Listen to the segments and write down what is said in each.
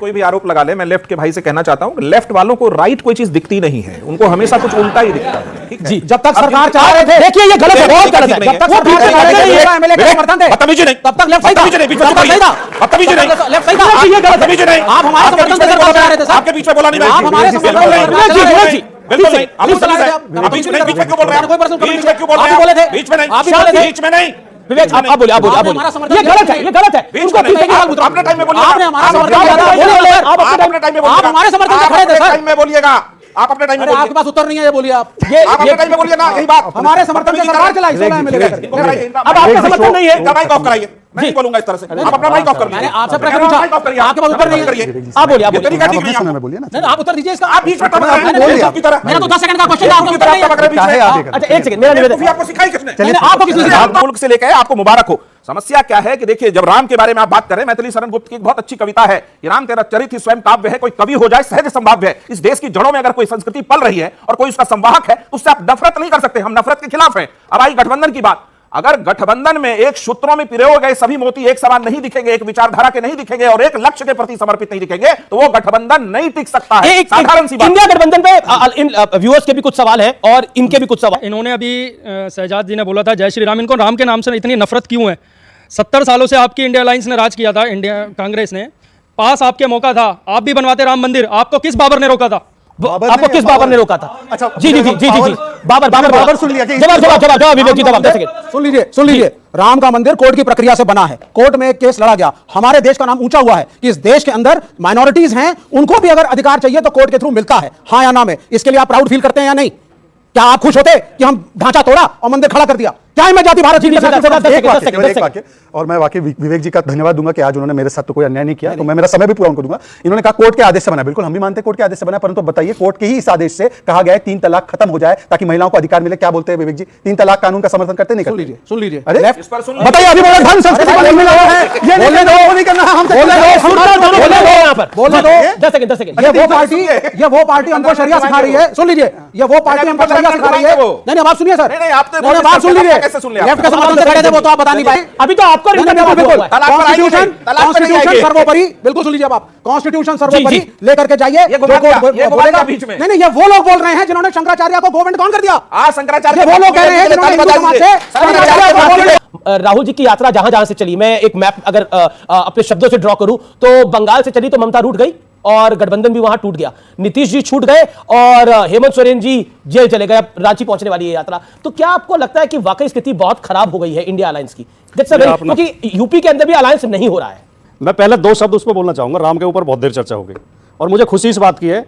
कोई भी आरोप लगा ले, मैं लेफ्ट के भाई से कहना चाहता हूं, लेफ्ट वालों को राइट कोई चीज दिखती नहीं है, उनको हमेशा कुछ उल्टा ही दिखता है। ठीक है जी, जब तक सरकार चाह रहे थे, देखिए ये गलत है, बहुत गलत है। जब तक सरकार चाह रहे थे एमएलए का समर्थन थे, बदतमीजी नहीं, तब तक लेफ्ट सही था, बदतमीजी नहीं, बीच में तब तक सही था, बदतमीजी नहीं, लेफ्ट सही था, ये गलत है, नहीं। आप हमारे समर्थन से सरकार चाह रहे थे, आपके बीच में बोला नहीं, आप हमारे समर्थन से बिल्कुल नहीं, बिल्कुल नहीं, आप बीच में क्यों बोल रहे हैं? कोई पर्सनल बीच में क्यों बोल रहे आप बोले थे, हैं? बीच में नहीं, आप भी बोले थे, बीच में नहीं। विवेक आप बोलिए, आप बोलिए, ये गलत है, ये गलत है। बीच में नहीं, आप अपने टाइम में बोलिए, आपने हमारा समर्थन किया था, बोलिए आप अपने टाइम में, आप हमारे समर्थन से खड़े थे सर, टाइम में बोलिएगा, आप अपने टाइम में बोलिए। आपके पास उत्तर नहीं है, ये बोलिए आप, आप अपने टाइम में बोलिए ना, यही बात। हमारे समर्थन से सरकार चलाई, 16 एमएलए करके। अब आपका समर्थन नहीं है, माइक ऑफ कराइए, मैं नहीं बोलूंगा इस तरह से, आप अपना माइक ऑफ कर मैंने आपसे प्रश्न पूछा, आपके पास उत्तर नहीं है, आप बोलिए, आप तरीका ठीक नहीं है, बोलिए ना, नहीं आप उत्तर दीजिए इसका। आप बीच में मेरा तो 10 सेकंड का क्वेश्चन था, आपका उत्तर नहीं है। अच्छा एक सेकंड, मेरा निवेदन, आपको सिखाई किसने? आपको किसने सिखाया? मुल्क से लेकर आपको मुबारक हो। समस्या क्या है कि देखिए, जब राम के बारे में आप बात कर रहे हैं, मैथिली शरण गुप्त की एक बहुत अच्छी कविता है, ये राम तेरा चरित्र स्वयं काव्य है, कोई कवि हो जाए सहज संभाव्य है। इस देश की जड़ों में अगर कोई संस्कृति पल रही है और कोई उसका संवाहक है, उससे आप नफरत नहीं कर सकते, हम नफरत के खिलाफ हैं। अब आई गठबंधन की बात, अगर गठबंधन में एक सूत्रों में पिरोए गए सभी मोती एक समान नहीं दिखेंगे, एक विचारधारा के नहीं दिखेंगे और एक लक्ष्य के प्रति समर्पित नहीं दिखेंगे, तो वो गठबंधन नहीं टिक सकता है। साधारण सी बात। इंडिया गठबंधन पे इन व्यूअर्स के भी कुछ सवाल है और इनके भी कुछ सवाल। इन्होंने अभी शहजाद जी ने बोला था जय श्री राम, इनको राम के नाम से इतनी नफरत क्यों है? 70 सालों से आपकी इंडिया अलायंस ने राज किया था, इंडिया कांग्रेस ने, पास आपके मौका था, आप भी बनवाते राम मंदिर, आपको किस बाबर ने रोका था? आपको किस बाबर ने रोका था? अच्छा जी जी जी जी जी बाबर सुन लिया, जवाब विवेक जी, जवाब सुन लीजिए। राम का मंदिर कोर्ट की प्रक्रिया से बना है, कोर्ट में एक केस लड़ा गया, हमारे देश का नाम ऊंचा हुआ है कि इस देश के अंदर माइनॉरिटीज हैं, उनको भी अगर अधिकार चाहिए तो कोर्ट के थ्रू मिलता है, हाँ या ना में। इसके लिए आप प्राउड फील करते हैं या नहीं? क्या आप खुश होते कि हम ढांचा तोड़ा और मंदिर खड़ा कर दिया? क्या मैं जाति भारत वाक्य और मैं वाकई विवेक जी का धन्यवाद दूंगा कि आज उन्होंने मेरे साथ तो कोई अन्याय नहीं किया, तो मैं मेरा समय भी पूरा उनको दूंगा। इन्होंने कहा कोर्ट के आदेश से बना, बिल्कुल हम भी मानते हैं कोर्ट के आदेश से बना, परंतु बताइए कोर्ट के ही इस आदेश से कहा गया है 3 तलाक खत्म हो जाए ताकि महिलाओं को अधिकार मिले। क्या बोलते हैं विवेक जी, 3 तलाक कानून का समर्थन करते नहीं? सुन लीजिए, अरे बताइए, अभी बोला धर्म संस्कृति बोलने दो, नहीं करना हमसे, बोलने दो 10 सेकंड। ये वो पार्टी हमको शरिया सिखा रही है, सुन लीजिए, ये वो पार्टी हमको शरिया सिखा रही है। नहीं आप सुनिए सर, बात सुन लीजिए, लेफ्ट का समर्थन से खड़े थे वो तो आप बता नहीं पाए, अभी तो आपको कॉन्स्टिट्यूशन सर्वोपरि, बिल्कुल सुन लीजिए अब आप, कॉन्स्टिट्यूशन सर्वोपरि लेकर के जाइए। बोलेगा बीच में नहीं, ये वो लोग बोल रहे हैं जिन्होंने शंकराचार्य को गोविंद कौन कर दिया? शंकराचार्य वो लोग कह रहे हैं जिन्होंने राहुल जी की यात्रा जहां जहां से चली, मैं एक मैप अगर अपने शब्दों से ड्रॉ करूं तो बंगाल से चली तो ममता रूठ गई और गठबंधन भी वहां टूट गया, नीतीश जी छूट गए और हेमंत सोरेन जी जेल चले गए, रांची पहुंचने वाली है यात्रा। तो क्या आपको लगता है कि वाकई स्थिति बहुत खराब हो गई है इंडिया अलायंस की? क्योंकि यूपी के अंदर भी अलायंस नहीं हो रहा है। मैं पहले 2 शब्द उस पर बोलना चाहूंगा, राम के ऊपर बहुत देर चर्चा हो गई और मुझे खुशी इस बात की है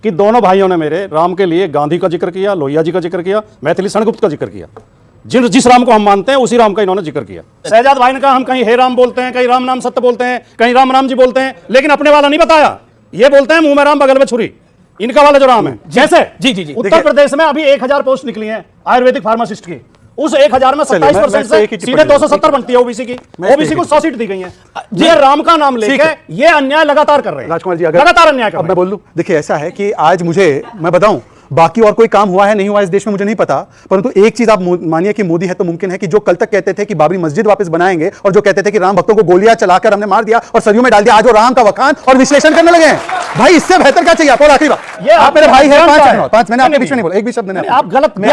कि दोनों भाइयों ने मेरे राम के लिए गांधी का जिक्र किया, लोहिया जी का जिक्र किया, मैथिली शरण गुप्त का जिक्र किया। जिस राम को हम मानते हैं उसी राम का इन्होंने जिक्र किया। शहजाद भाई ने कहा हम कहीं हे राम बोलते हैं, कहीं राम नाम सत्य बोलते हैं, कहीं राम राम जी बोलते हैं, लेकिन अपने वाला नहीं बताया। ये बोलते हैं मुंह में राम बगल में छुरी, इनका वाला जो राम है। जैसे जी उत्तर प्रदेश में अभी 1000 पोस्ट निकली हैं आयुर्वेदिक फार्मासिस्ट की, उस 1000 में 27% से सीधे 270 बनती है ओबीसी की, ओबीसी को 100 सीट दी गई है। ये राम का नाम लेके ये अन्याय लगातार कर रहे हैं राजकुमार जी, अगर लगातार अन्याय कर रहे हैं। मैं बोल दूं, देखिए ऐसा है कि आज मुझे मैं बताऊं, बाकी और कोई काम हुआ है नहीं हुआ इस देश में मुझे नहीं पता, परंतु एक चीज आप मानिए कि मोदी है तो मुमकिन है कि जो कल तक कहते थे कि बाबरी मस्जिद वापस बनाएंगे और जो कहते थे कि राम भक्तों को गोलियां चलाकर हमने मार दिया और सरयू में डाल दिया, आज वो राम का वखान और विश्लेषण करने लगे हैं। भाई इससे बेहतर क्या चाहिए आपको? आखिरी बात, ये आप मेरे भाई हैं, 5 मैंने आपके बीच में नहीं बोला, एक भी शब्द नहीं। आप गलत मैं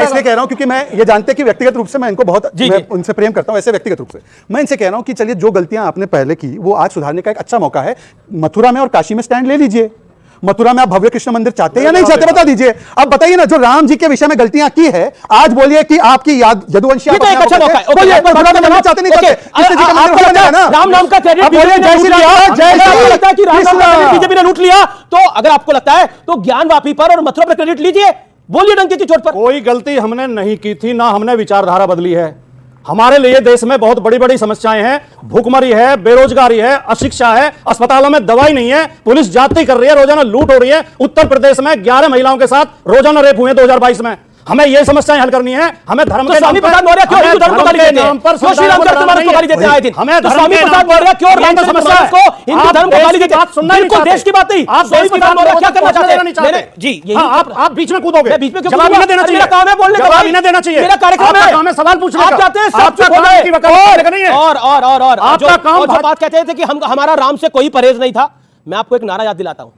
इसलिए कह रहा हूं क्योंकि मैं ये जानते कि व्यक्तिगत रूप से मैं इनको बहुत उनसे प्रेम करता हूं, ऐसे व्यक्तिगत रूप से मैं इनसे कह रहा हूं कि चलिए जो गलतियां आपने पहले की वो आज सुधारने का एक अच्छा मौका है। मथुरा में और काशी में स्टैंड ले लीजिए। मथुरा में आप भव्य कृष्ण मंदिर चाहते हैं या नहीं चाहते, बता दीजिए। अब बताइए ना, जो राम जी के विषय में गलतियां की है, आज बोलिए कि आपकी याद यदुवंशी अच्छा मौका है। चाहते नहीं चाहते, राम नाम का क्रेडिट बीजेपी ने लूट लिया, तो अगर आपको लगता है तो ज्ञान वापी पर और मथुरा पर क्रेडिट लीजिए, बोलिए डंके की चोट पर। कोई गलती हमने नहीं की थी, ना हमने विचारधारा बदली है। हमारे लिए देश में बहुत बड़ी बड़ी समस्याएं हैं, भूखमरी है, बेरोजगारी है, अशिक्षा है, अस्पतालों में दवाई नहीं है, पुलिस जाति कर रही है, रोजाना लूट हो रही है। उत्तर प्रदेश में 11 महिलाओं के साथ रोजाना रेप हुए 2022 में। हमें ये समस्याएं हल करनी है। हमें धर्म के नाम पर क्यों हिंदू धर्म को गाली देते हैं? क्यों श्री राम चरितमानस को गाली देते हैं आए दिन? हमें स्वामी प्रसाद मौर्य क्यों राम समस्या को हिंदू धर्म को गाली देते बात सुनना ही नहीं बिल्कुल चाहते। देश की बात नहीं। आप देश की बात क्या करना चाहते हैं? नहीं चाहते। मेरे- जी यही हाँ, आप बीच में कूदोगे। मैं बीच में क्यों जवाब कूदूंगा? इन्हें देना अरे चाहिए। मेरा काम है बोलने का जवाब भाई। इन्हें देना चाहिए। मेरा कार्यक्रम आपका है। काम है सवाल पूछने आप का। चाहते हैं सब आपका चुप हो काम जाए। इनकी वकालत करने का नहीं है। और आपका काम जो बात कहते थे कि हम हमारा राम से कोई परहेज नहीं था, मैं आपको एक नारा याद दिलाता हूं।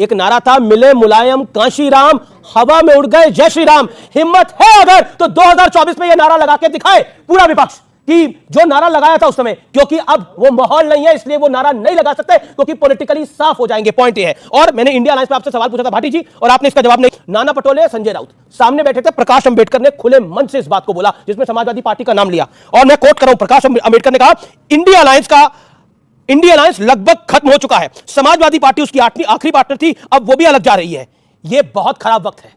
एक नारा था, मिले मुलायम कांशी राम, हवा में उड़ गए जय श्री राम। हिम्मत है अगर तो 2024 में यह नारा लगा के दिखाए पूरा विपक्ष कि जो नारा लगाया था उस समय, क्योंकि अब वो माहौल नहीं है इसलिए वो नारा नहीं लगा सकते, क्योंकि पॉलिटिकली साफ हो जाएंगे। पॉइंट ये है। और मैंने इंडिया अलायंस पे आपसे सवाल पूछा था भाटी जी, और आपने इसका जवाब नहीं। नाना पटोले, संजय राउत सामने बैठे थे, प्रकाश अंबेडकर ने खुले मन से इस बात को बोला, जिसमें समाजवादी पार्टी का नाम लिया, और मैं कोट कर रहा हूं, प्रकाश अंबेडकर ने कहा इंडिया अलायंस लगभग खत्म हो चुका है, समाजवादी पार्टी उसकी आखिरी पार्टनर थी, अब वो भी अलग जा रही है, यह बहुत खराब वक्त है।